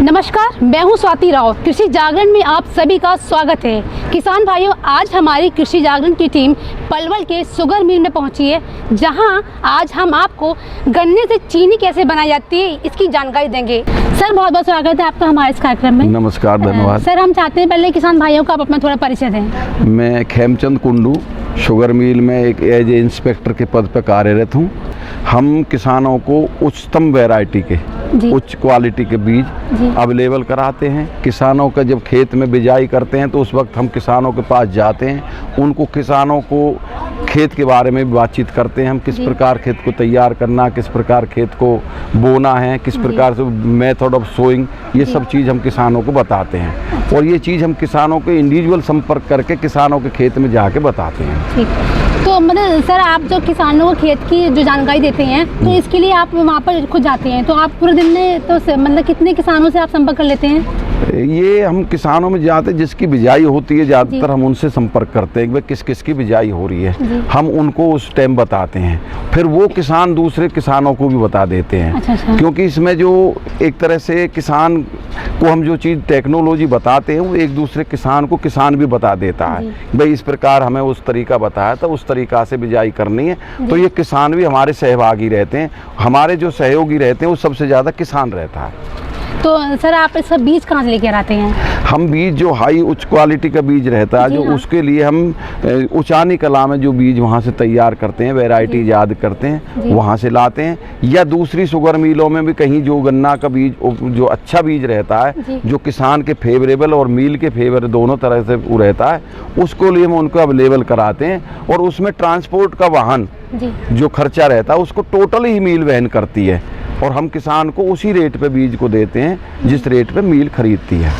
नमस्कार, मैं हूं स्वाति राव। कृषि जागरण में आप सभी का स्वागत है। किसान भाइयों, आज हमारी कृषि जागरण की टीम पलवल के शुगर मिल में पहुंची है, जहां आज हम आपको गन्ने से चीनी कैसे बनाई जाती है इसकी जानकारी देंगे। सर, बहुत बहुत स्वागत है आपका हमारे इस कार्यक्रम में। नमस्कार, धन्यवाद। सर, हम चाहते हैं पहले किसान भाइयों को आप अपना थोड़ा परिचय दें। मैं खेमचंद कुंडू शुगर मिल में एक एज ए इंस्पेक्टर के पद पर कार्यरत हूँ। हम किसानों को उच्चतम वैरायटी के उच्च क्वालिटी के बीज अवेलेबल कराते हैं। किसानों का जब खेत में बिजाई करते हैं तो उस वक्त हम किसानों के पास जाते हैं, उनको किसानों को खेत के बारे में बातचीत करते हैं। हम किस प्रकार खेत को तैयार करना, किस प्रकार खेत को बोना है, किस प्रकार से मेथड ऑफ सोइंग, ये सब चीज़ हम किसानों को बताते हैं। और ये चीज़ हम किसानों के इंडिविजुअल संपर्क करके किसानों के खेत में जाके बताते हैं। ठीक, तो मतलब सर, आप जो किसानों को खेत की जो जानकारी देते हैं तो इसके लिए आप वहाँ पर खुद जाते हैं, तो आप पूरे दिन में तो मतलब कितने किसानों से आप संपर्क कर लेते हैं? ये हम किसानों में जाते हैं, जिसकी बिजाई होती है ज़्यादातर हम उनसे संपर्क करते हैं कि भाई किस किस की बिजाई हो रही है। हम उनको उस टाइम बताते हैं, फिर वो किसान दूसरे किसानों को भी बता देते हैं। अच्छा। क्योंकि इसमें जो एक तरह से किसान को हम जो चीज़ टेक्नोलॉजी बताते हैं वो एक दूसरे किसान को किसान भी बता देता है, भाई इस प्रकार हमें उस तरीका बताया था, उस तरीका से बिजाई करनी है। तो ये किसान भी हमारे सहभागी रहते हैं। हमारे जो सहयोगी रहते हैं वो सबसे ज़्यादा किसान रहता है। तो सर, आप इसका बीज कहाँ से लेकर आते हैं? हम बीज जो हाई उच्च क्वालिटी का बीज रहता है, जो उसके लिए हम उचानी कला में जो बीज वहाँ से तैयार करते हैं, वैरायटी याद करते हैं, वहाँ से लाते हैं। या दूसरी शुगर मिलों में भी कहीं जो गन्ना का बीज जो अच्छा बीज रहता है, जो किसान के फेवरेबल और मिल के फेवर दोनों तरह से वो रहता है, उसको लिए हम उनको अवेलेबल कराते हैं। और उसमें ट्रांसपोर्ट का वाहन जो खर्चा रहता है उसको टोटल ही मिल वहन करती है, और हम किसान को उसी रेट पे बीज को देते हैं जिस रेट पे मिल खरीदती है।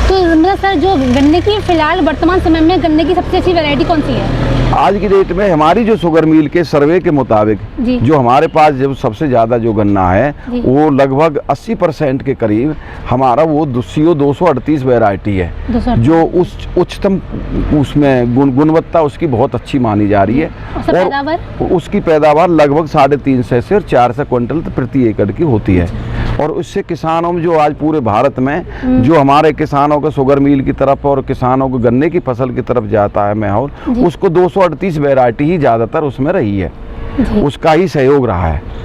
तो मतलब सर, जो गन्ने की फिलहाल वर्तमान समय में गन्ने की सबसे अच्छी वैरायटी कौन सी है? आज की डेट में हमारी जो शुगर मिल के सर्वे के मुताबिक जो हमारे पास जो सबसे ज़्यादा जो गन्ना है वो लगभग 80% के करीब हमारा वो CO 238 वैरायटी है, जो उच्चतम उसमें गुणवत्ता उसकी बहुत अच्छी मानी जा रही है। और उसकी पैदावार लगभग 350 से और 400 क्विंटल प्रति एकड़ की होती है। और उससे किसानों में जो आज पूरे भारत में जो हमारे किसानों का शुगर मिल की तरफ और किसानों को गन्ने की फसल की तरफ जाता है माहौल, उसको 238 वैरायटी ही ज़्यादातर उसमें रही है, उसका ही सहयोग रहा है।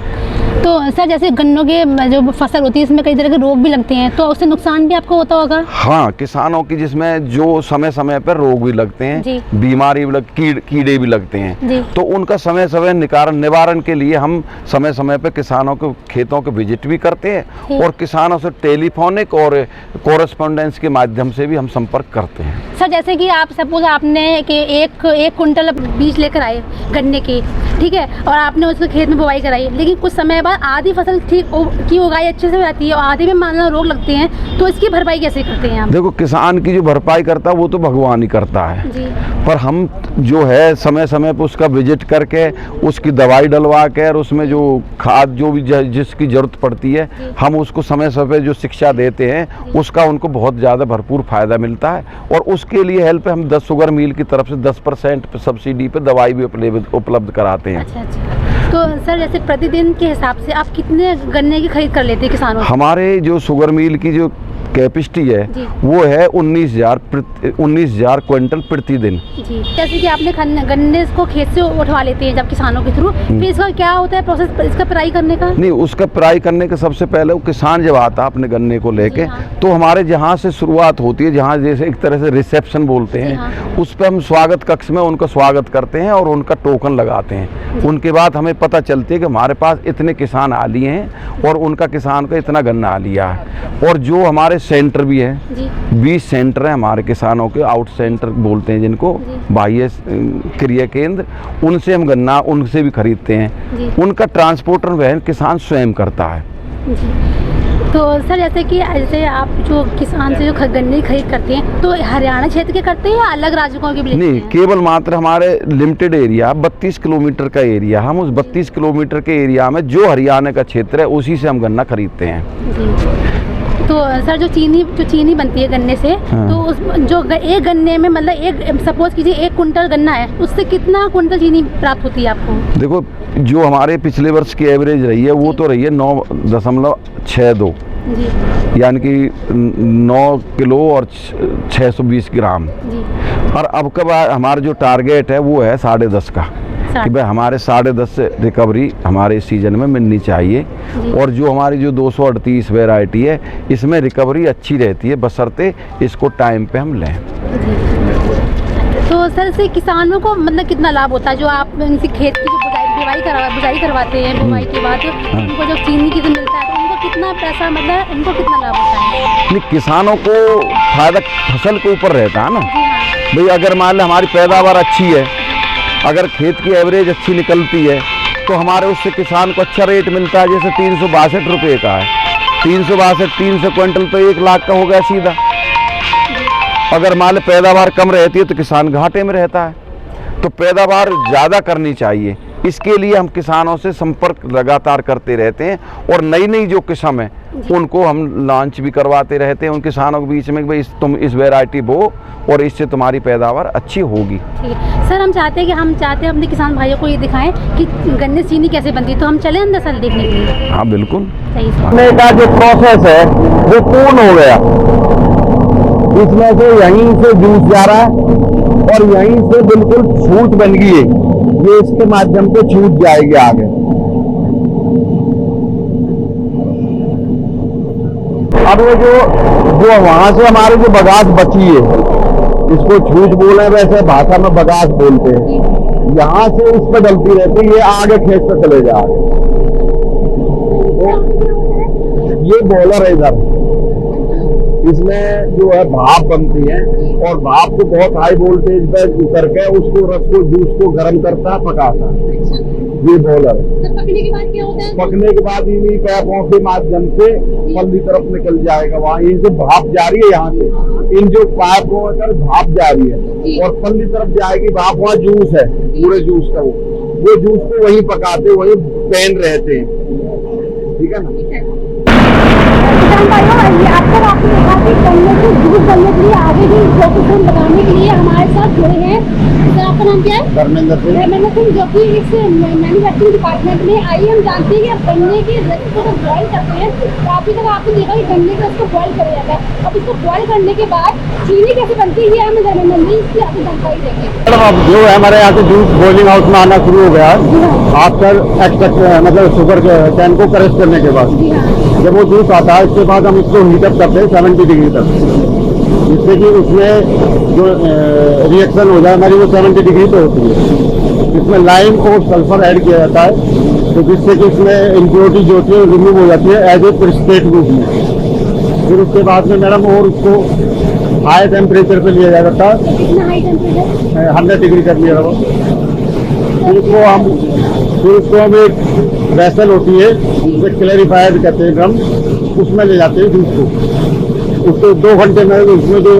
तो सर, जैसे गन्नों के जो फसल होती है इसमें कई तरह के रोग भी लगते हैं, तो उससे नुकसान भी आपको होता होगा? हाँ, किसानों की जिसमें जो समय समय पर रोग भी लगते हैं, बीमारी भी कीड़े भी लगते हैं, तो उनका समय समय निवारण के लिए हम समय समय पर किसानों के खेतों के विजिट भी करते हैं, और किसानों से टेलीफोनिक और कोरेस्पोंडेंस के माध्यम से भी हम संपर्क करते हैं। सर, जैसे कि आप सपोज आपने कि एक कुंटल बीज लेकर आए गन्ने की, ठीक है, और आपने उसको खेत में बुवाई कराई, लेकिन कुछ समय बाद आधी फसल ठीक की उगाई अच्छे से हो जाती है और आधी में मान लो रोग लगते हैं, तो इसकी भरपाई कैसे करते हैं आप? देखो, किसान की जो भरपाई करता है वो तो भगवान ही करता है, पर हम जो है समय समय पर उसका विजिट करके उसकी दवाई डलवा के और उसमें जो खाद जो भी जिसकी जरूरत पड़ती है हम उसको समय समय पर जो शिक्षा देते हैं, उसका उनको बहुत ज़्यादा भरपूर फायदा मिलता है। और उसके लिए हेल्प हम 10 शुगर मिल की तरफ से 10% सब्सिडी पे दवाई भी उपलब्ध कराते हैं। अच्छा। तो सर, जैसे प्रतिदिन के हिसाब से आप कितने गन्ने की खरीद कर लेते हैं किसानों से? हमारे जो शुगर मिल की जो कैपेसिटी है वो है 19,000 क्विंटल प्रतिदिन। जी, जैसे कि आपने गन्ने को खेत से उठवा लेते हैं जब किसानों के थ्रू, फिर इसका क्या होता है प्रोसेस इसका पेराई करने का? नहीं, उसका पेराई करने का सबसे पहले वो किसान जब आता है अपने गन्ने को लेके, तो हमारे जहाँ से शुरुआत होती है, जहाँ जैसे एक तरह से रिसेप्शन बोलते हैं, उस पर हम स्वागत कक्ष में उनका स्वागत करते हैं और उनका टोकन लगाते हैं। उनके बाद हमें पता चलती है कि हमारे पास इतने किसान आ लिए हैं और उनका किसान का इतना गन्ना आ लिया है। और जो हमारे सेंटर भी है, 20 सेंटर है हमारे किसानों के, आउट सेंटर बोलते हैं जिनको, बाह्य क्रिया केंद्र, उनसे हम गन्ना उनसे भी खरीदते हैं। उनका ट्रांसपोर्टर वहन किसान स्वयं करता है। तो सर, जैसे आप जो किसान से जो गन्ने की खरीद करते हैं, तो हरियाणा क्षेत्र के करते हैं या अलग राज्यों के भी लेते हैं? नहीं, केवल मात्र हमारे लिमिटेड एरिया 32 किलोमीटर का एरिया, हम उस 32 किलोमीटर के एरिया में जो हरियाणा का क्षेत्र है उसी से हम गन्ना खरीदते हैं। तो सर, जो चीनी बनती है गन्ने से, तो उस जो एक गन्ने में मतलब एक सपोज कीजिए 1 कुंटल गन्ना है, उससे कितना कुंटल चीनी प्राप्त होती है आपको? देखो, जो हमारे पिछले वर्ष की एवरेज रही है वो तो रही है 9.62 जी। यानी कि 9 किलो और 620 ग्राम। जी। और अब कब हमारा जो टारगेट है वो है 10.5 का, कि भाई हमारे 10.5 से रिकवरी हमारे इस सीज़न में मिलनी चाहिए। और जो हमारी जो 238 वैरायटी है इसमें रिकवरी अच्छी रहती है, बशर्ते इसको टाइम पे हम लें। तो सर से किसानों को मतलब कितना लाभ होता है जो आप इनसे खेत की जो बुआई करवाते हैं, बुआई के बाद उनको जो चीनी की जो मिलता है तो उनको कितना पैसा, मतलब उनको कितना लाभ होता है? नहीं, किसानों को फायदा फसल के ऊपर रहता है ना भाई। अगर मान लो हमारी पैदावार अच्छी है, अगर खेत की एवरेज अच्छी निकलती है तो हमारे उससे किसान को अच्छा रेट मिलता है। जैसे 362 रुपये का है, 362 क्विंटल तो 1 लाख का हो गया सीधा। अगर मान लो पैदावार कम रहती है तो किसान घाटे में रहता है। तो पैदावार ज़्यादा करनी चाहिए, इसके लिए हम किसानों से संपर्क लगातार करते रहते हैं और नई नई जो किस्म है उनको हम लॉन्च भी करवाते रहते हैं उन किसानों के बीच में कि भाई तुम इस वैरायटी बो और इससे तुम्हारी पैदावार अच्छी होगी। ठीक है सर, हम चाहते हैं अपने किसान भाइयों को ये दिखाएं कि गन्ने चीनी कैसे बनती है, तो हम चले अंदर सर देखने के लिए? हाँ बिल्कुल। सही करने का जो प्रोसेस है वो पूर्ण हो गया। इसमें से यहीं से जूस जा रहा है और यहीं से बिल्कुल छूट बन गई है, ये इसके माध्यम से छूट जाएगी आगे। अब वो जो वहां से हमारी जो बगास बची है, इसको छूट बोले, वैसे भाषा में बगास बोलते हैं, यहाँ से इस पर डलती रहती है, ये आगे खेत पे चले जाए। ये बॉलर है इधर, इसमें जो है भाप बनती है और भाप को बहुत हाई वोल्टेज पर करके उसको रस को जूस को गर्म करता है, पकाता है। ये बॉलर पकने के बाद क्या होता है? पकने के बाद इन्हीं पैपों के माध्यम से पल्ली तरफ निकल जाएगा। वहाँ यहीं से भाप जारी है, यहाँ से इन जो पाइपों पर भाप जारी है और पल्ली तरफ जाएगी भाप। वहाँ जूस है, पूरे जूस का वो जूस को वहीं पकाते, वहीं पेन रहते हैं। ठीक है ना? किसान भाइयों, आपको आपने देखा कि गन्ने को जूस बनने के लिए आगे भी जो कुछ हम लगाने के लिए हमारे साथ जुड़े हैं। सर आपका नाम क्या है? धर्मेंद्र सिंह, जो कि इस मैन्युफैक्चरिंग डिपार्टमेंट में आई। हम जानते हैं कि गन्ने के रस को जब बॉयल करते हैं तो काफी जगह आपने देखा कि गन्ने के रस को बॉयल किया जाता है। अब इसको बॉयल करने के बाद चीनी कैसे बनती है, हमें धर्मेंद्र जी इसकी आपको जानकारी देंगे। अब जो है हमारे यहाँ से जूस बॉइलिंग हाउस में आना शुरू हो गया आफ्टर एक्सट्रैक्ट, मतलब शुगर कैन को क्रश करने के बाद। जब वो जूस आता है इसके बाद हम इसको हीटअप करते हैं 70 डिग्री तक, जिससे कि उसमें जो रिएक्शन हो जाए हमारी वो 70 डिग्री पे होती है। इसमें लाइम और सल्फर ऐड किया जाता है, तो जिससे कि इसमें इम्प्योरिटी जो होती है रिमूव हो जाती है एज ए प्रिस्टेट रूप में। फिर उसके बाद में मैडम और उसको हाई टेम्परेचर पे लिया जाता है, 100 डिग्री कर लिया जाता है। फिर उसको हम एक वेसल होती है जिसे क्लैरिफायर कहते हैं ड्रम, उसमें ले जाते हैं जूस को। उसको 2 घंटे में उसमें जो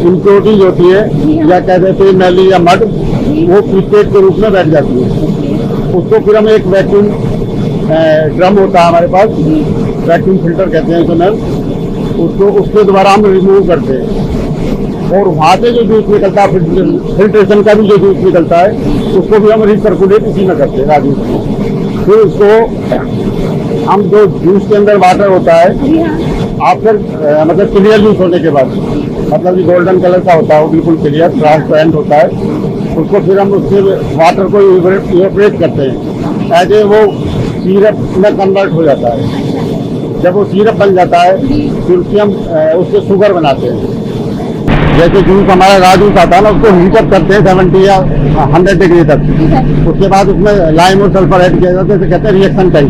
इम्प्योरिटीज होती है या कह देते हैं मैली या मड, वो प्रिस्टेट के रूप में बैठ जाती है। उसको फिर हम एक वैक्यूम ड्रम होता है हमारे पास, वैक्यूम फिल्टर कहते हैं इसमें, उसके द्वारा हम रिमूव करते हैं। और वहाँ से जो जूस निकलता है, फिल्ट्रेशन का भी जो जूस निकलता है, उसको भी हम रिसर्कुलेट इसी में करते हैं राजू। फिर उसको हम जो जूस के अंदर वाटर होता है, आफ्टर मतलब क्लियर जूस होने के बाद, मतलब कि गोल्डन कलर का होता है, वो बिल्कुल क्लियर ट्रांसपेरेंट होता है, उसको फिर हम उसके वाटर को इवेपोरेट करते हैं, एज ए वो सीरप में कन्वर्ट हो जाता है। जब वो सीरप बन जाता है फिर उसकी हम उससे शुगर बनाते हैं। जैसे जूस हमारा राह जूस आता है ना, उसको हीटअप करते हैं 70 या 100 डिग्री तक। उसके बाद उसमें लाइम और सल्फर ऐड किया जाता है, जैसे कहते हैं रिएक्शन टाइप।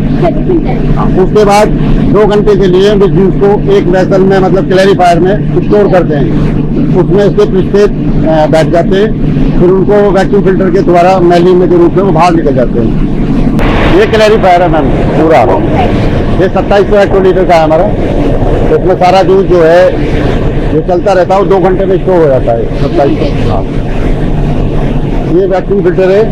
उसके बाद 2 घंटे के लिए हम इस जूस को एक वेसल में, मतलब क्लैरिफायर में स्टोर करते हैं। उसमें इसके प्रिस्टेट बैठ जाते हैं, फिर उनको वैक्यूम फिल्टर के द्वारा मैली में के रूप में वो बाहर निकल जाते हैं। ये क्लैरिफायर है मैम पूरा, ये 2700 हेक्टोलीटर का है हमारा। इसमें सारा जूस जो है जो चलता रहता है वो 2 घंटे में स्टोर हो जाता है 2700। ये वैक्यूम फिल्टर है,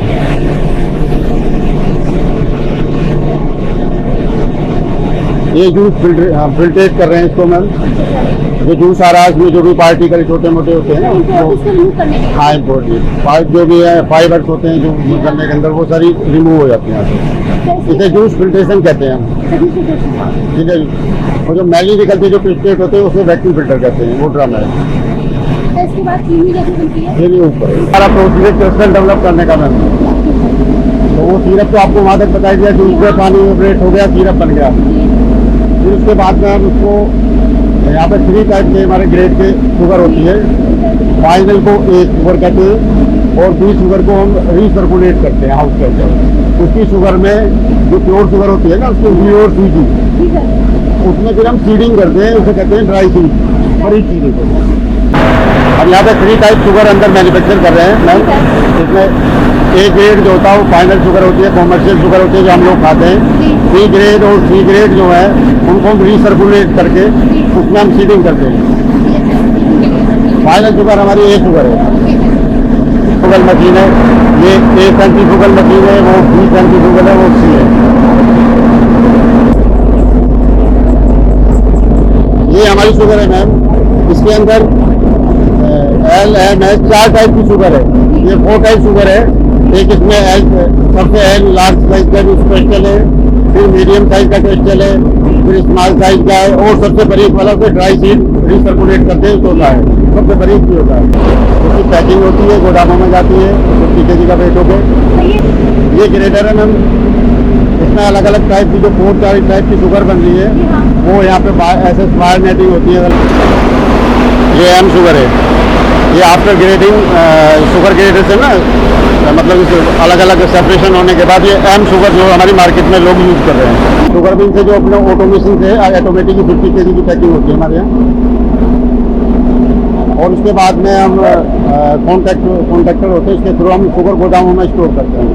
ये जूस फिल्ट्रेट कर रहे हैं इसको मैम। जो जूस आ रहा है इसमें जो भी पार्टिकल छोटे मोटे होते हैं ना, वो हाँ इम्पोर्टेंट जो भी है फाइबर्स होते हैं जो गन्ने के अंदर, वो सारी रिमूव हो जाती हैं यहाँ से। इसे जूस फिल्ट्रेशन कहते हैं हम। ठीक है, वो जो मैली निकलती है, जो प्रेसिपिटेट होते हैं, उसको वैक्यूम फिल्टर कहते हैं, वो ड्रम है। इसके बाद चीनी कैसे बनती है? ये नहीं ऊपर सारा प्रोसीजर क्रिस्टल डेवलप करने का मैम। तो वो सिरप तो आपको वहाँ तक बता दिया, जूस में पानी ब्रेक हो गया, सिरप बन गया। फिर उसके बाद में हम उसको यहाँ पे 3 टाइप के हमारे ग्रेड के शुगर होती है। फाइनल को A शुगर कहते हैं और B शुगर को हम रिसर्कुलेट करते हैं हाउस के अंदर। उसकी शुगर में जो प्योर शुगर होती है ना, उसको B और CG, उसमें फिर हम सीडिंग करते हैं, उसे कहते हैं ड्राई सीड, बड़ी चीज़ें को। अब यहाँ पे 3 टाइप शुगर अंदर मैन्युफैक्चर कर रहे हैं मैम। इसमें A ग्रेड जो होता है वो फाइनल शुगर होती है, कॉमर्शियल शुगर होती है जो हम लोग खाते हैं। B ग्रेड और C ग्रेड जो है उनको हम रिसर्कुलेट करके उसमें हम सीडिंग करते हैं। फाइनल शुगर हमारी A शुगर है, शुगर मशीन है। ये A सेंट्रीफ्यूगल मशीन है, वो B सेंट्रीफ्यूगल है, वो C है। ये हमारी शुगर है मैम। इसके अंदर LMS 4 टाइप की शुगर है। ये 4 टाइप शुगर है। एक इसमें सबसे लार्ज साइज का जो स्पेशल है, फिर मीडियम साइज का क्रिस्टल है, फिर स्मॉल साइज का है, और सबसे बारीक वाला उसे ड्राई सीड रिसर्कुलेट करते हैं तो होता है, सबसे बारीक भी होता है। उसकी पैकिंग होती है, गोदामों में जाती है 50 kg का वेट होकर। ये ग्रेडर है मैम। इसमें अलग अलग टाइप की जो 4 टाइप की शुगर बन रही है, वो यहाँ पे SS बायोनेटिंग होती है। ये M शुगर है। ये आफ्टर ग्रेडिंग शुगर ग्रेडर से ना, मतलब इस अलग अलग सेपरेशन होने के बाद ये M शुगर जो हमारी मार्केट में लोग यूज कर रहे हैं। शुगर बिन से जो अपने ऑटोमेशन से ऑटोमेटिक 50 kg की पैकिंग होती है हमारे यहाँ। और उसके बाद में हम कॉन्ट्रैक्टर होते हैं, इसके थ्रू हम शुगर गोदामों में स्टोर करते हैं।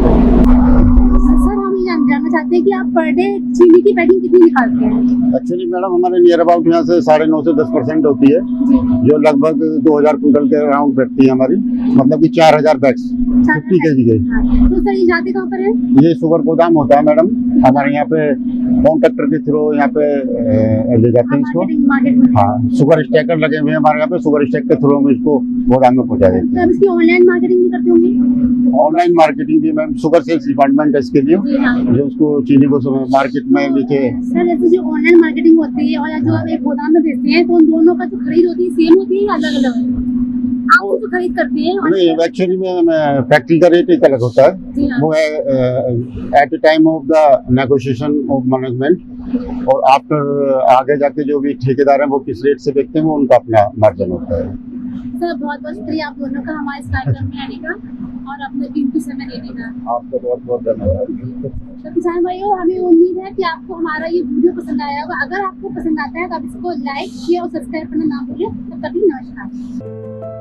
सर हम ये जानना चाहते हैं कि आप पर डे चीनी की पैकिंग कितनी निकालते हैं? एक्चुअली मैडम हमारे नियर अबाउट यहाँ से 9.5 से 10% होती है, जो लगभग 2000 कुंटल के अराउंड बैठती है हमारी, मतलब कि 4000 बैग्स 50 kg के। तो सर ये जाते कहाँ पर है? ये शुगर गोदाम होता है मैडम हमारे यहाँ पे, कॉन्ट्रैक्टर के थ्रू यहाँ पे ले जाते हैं इसको। हाँ, शुगर स्टैकर लगे हुए हैं हमारे यहाँ पे, शुगर स्टैक के थ्रू हम इसको गोदाम में पहुँचा देते हैं। इसकी ऑनलाइन मार्केटिंग भी करते होंगे? ऑनलाइन मार्केटिंग भी मैम, शुगर सेल्स डिपार्टमेंट है इसके लिए, जो उसको चीनी को मार्केट में लेके। सर जैसे जो ऑनलाइन मार्केटिंग होती है और जो आप एक गोदाम में बेचते हैं, तो उन दोनों का जो खरीद होती है सेम होती है या अलग अलग? आप जो खरीद करते हैं नहीं, एक्चुअली में फैक्ट्री का रेट एक अलग होता है। वो है at the time of the negotiation of management, और आफ्टर आगे जाके जो भी ठेकेदार हैं वो किस रेट से बेचते हैं, वो उनका अपना मार्जिन होता है। सर बहुत बहुत शुक्रिया आप दोनों का हमारे इस कार्यक्रम में आने का और अपने कीमती समय देने का। आपका बहुत बहुत धन्यवाद। तो किसान भाइयों, हमें उम्मीद है कि आपको हमारा ये वीडियो पसंद आया होगा। अगर आपको पसंद आता है तो आप इसको लाइक शेयर और सब्सक्राइब करना ना भूलें। तब तक नमस्कार।